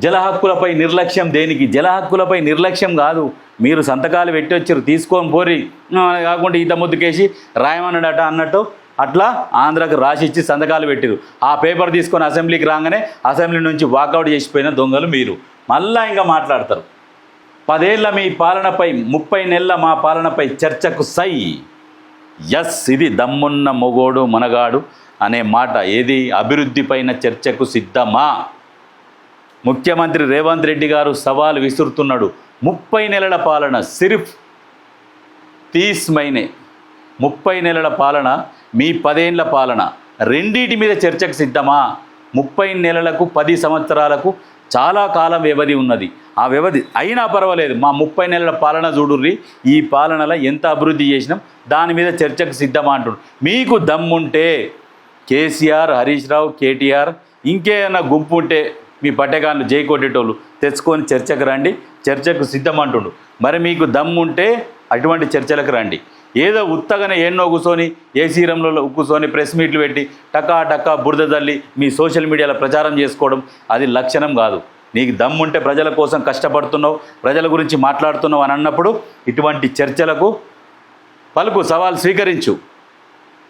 జల హక్కులపై నిర్లక్ష్యం దేనికి? జల హక్కులపై నిర్లక్ష్యం కాదు, మీరు సంతకాలు పెట్టి వచ్చారు, తీసుకొని పోరి కాకుండా ఈత ముద్దుకేసి రాయమన్నాడట అన్నట్టు అట్లా ఆంధ్రాకు రాసిచ్చి సంతకాలు పెట్టిరు. ఆ పేపర్ తీసుకొని అసెంబ్లీకి రాగానే అసెంబ్లీ నుంచి వాకౌట్ చేసిపోయిన దొంగలు మీరు. మళ్ళా ఇంకా మాట్లాడతారు. 10 ఏళ్ల మీ పాలనపై 30 నెలల మా పాలనపై చర్చకు సై. ఎస్, ఇది దమ్మున్న మొగోడు మనగాడు అనే మాట. ఏది? అభివృద్ధి పైన చర్చకు సిద్ధమా? ముఖ్యమంత్రి రేవంత్ రెడ్డి గారు సవాల్ విసురుతున్నాడు. 30 నెలల పాలన, సిర్ఫ్ 30 మहीने, 30 నెలల పాలన, మీ 10 ఏళ్ల పాలన, రెండింటి మీద చర్చకు సిద్ధమా? 30 నెలలకు 10 సంవత్సరాలకు చాలా కాలం వ్యవధి ఉన్నది. ఆ వ్యవధి అయినా పర్వాలేదు, మా 30 నెలల పాలన చూడుర్రి, ఈ పాలనలో ఎంత అభివృద్ధి చేసినాం, దాని మీద చర్చకు సిద్ధమా అంటున్నారు. మీకు దమ్ముంటే కేసీఆర్, హరీష్ రావు, కేటీఆర్, ఇంకేమైనా గుంపు ఉంటే మీ పట్టెగాన్లు జై కొట్టేటోళ్ళు తెచ్చుకొని చర్చకు రండి, చర్చకు సిద్ధమంటుండు. మరి మీకు దమ్ముంటే అటువంటి చర్చలకు రండి. ఏదో ఉత్తగానే ఎన్నో కూర్చొని ఏసీ రూమ్లలో కూర్చొని ప్రెస్ మీట్లు పెట్టి టకా టకా బురద తల్లి మీ సోషల్ మీడియాలో ప్రచారం చేసుకోవడం అది లక్షణం కాదు. నీకు దమ్ముంటే ప్రజల కోసం కష్టపడుతున్నావు, ప్రజల గురించి మాట్లాడుతున్నావు అని అన్నప్పుడు ఇటువంటి చర్చలకు పలుకు, సవాల్ స్వీకరించు.